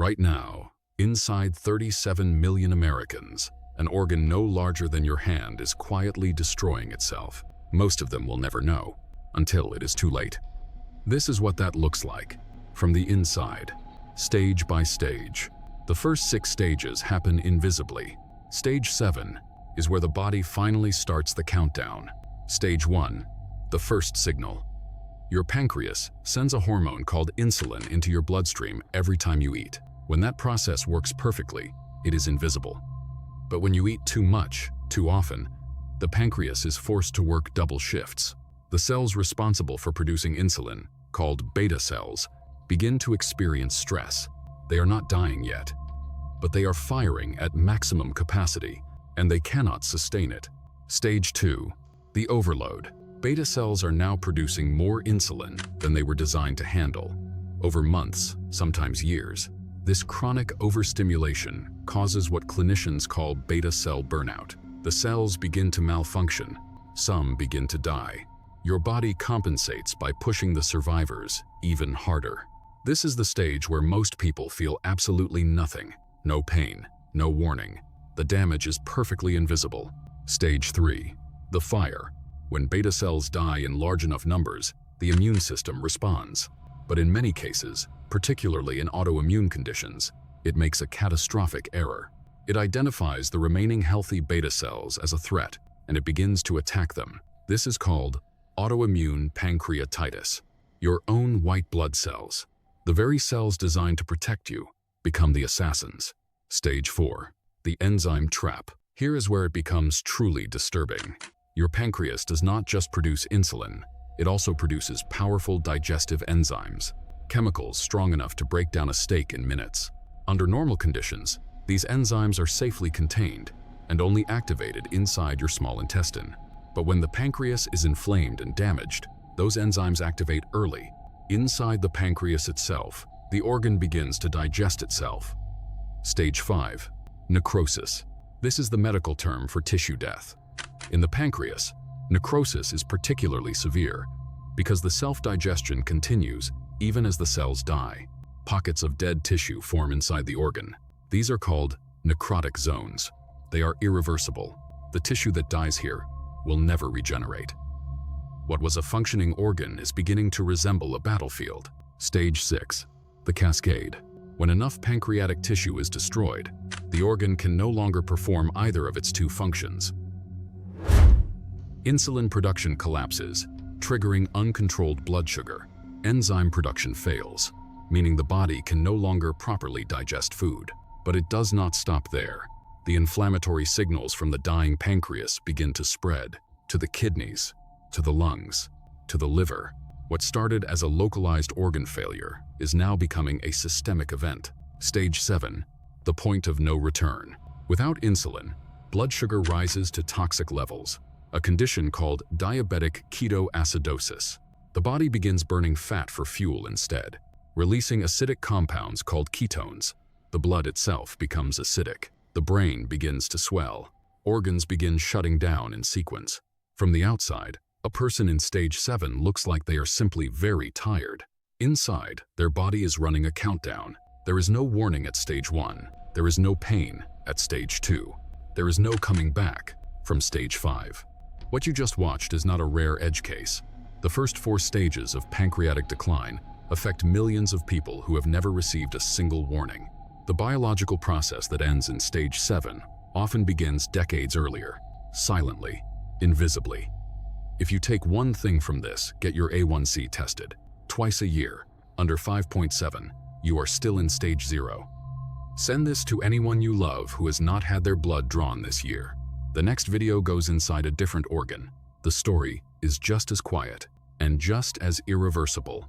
Right now, inside 37 million Americans, an organ no larger than your hand is quietly destroying itself. Most of them will never know, until it is too late. This is what that looks like, from the inside, stage by stage. The first 6 stages happen invisibly. Stage 7 is where the body finally starts the countdown. Stage 1, the first signal. Your pancreas sends a hormone called insulin into your bloodstream every time you eat. When that process works perfectly, it is invisible. But when you eat too much, too often, the pancreas is forced to work double shifts. The cells responsible for producing insulin, called beta cells, begin to experience stress. They are not dying yet, but they are firing at maximum capacity, and they cannot sustain it. Stage 2, the overload. Beta cells are now producing more insulin than they were designed to handle. Over months, sometimes years, this chronic overstimulation causes what clinicians call beta cell burnout. The cells begin to malfunction. Some begin to die. Your body compensates by pushing the survivors even harder. This is the stage where most people feel absolutely nothing. No pain, no warning. The damage is perfectly invisible. Stage 3, the fire. When beta cells die in large enough numbers, the immune system responds. But in many cases, particularly in autoimmune conditions, it makes a catastrophic error. It identifies the remaining healthy beta cells as a threat, and it begins to attack them. This is called autoimmune pancreatitis. Your own white blood cells, the very cells designed to protect you, become the assassins. Stage 4, the enzyme trap. Here is where it becomes truly disturbing. Your pancreas does not just produce insulin, it also produces powerful digestive enzymes, chemicals strong enough to break down a steak in minutes. Under normal conditions, these enzymes are safely contained and only activated inside your small intestine. But when the pancreas is inflamed and damaged, those enzymes activate early. Inside the pancreas itself, the organ begins to digest itself. Stage 5, necrosis. This is the medical term for tissue death. In the pancreas, necrosis is particularly severe because the self-digestion continues even as the cells die. Pockets of dead tissue form inside the organ. These are called necrotic zones. They are irreversible. The tissue that dies here will never regenerate. What was a functioning organ is beginning to resemble a battlefield. Stage 6, the cascade. When enough pancreatic tissue is destroyed, the organ can no longer perform either of its 2 functions. Insulin production collapses, triggering uncontrolled blood sugar. Enzyme production fails, meaning the body can no longer properly digest food. But it does not stop there. The inflammatory signals from the dying pancreas begin to spread to the kidneys, to the lungs, to the liver. What started as a localized organ failure is now becoming a systemic event. Stage 7, the point of no return. Without insulin, blood sugar rises to toxic levels, a condition called diabetic ketoacidosis. The body begins burning fat for fuel instead, releasing acidic compounds called ketones. The blood itself becomes acidic. The brain begins to swell. Organs begin shutting down in sequence. From the outside, a person in stage 7 looks like they are simply very tired. Inside, their body is running a countdown. There is no warning at stage 1. There is no pain at stage 2. There is no coming back from stage 5. What you just watched is not a rare edge case. The first 4 stages of pancreatic decline affect millions of people who have never received a single warning. The biological process that ends in stage 7 often begins decades earlier, silently, invisibly. If you take one thing from this, get your A1C tested. Twice a year, under 5.7, you are still in stage 0. Send this to anyone you love who has not had their blood drawn this year. The next video goes inside a different organ. The story is just as quiet and just as irreversible.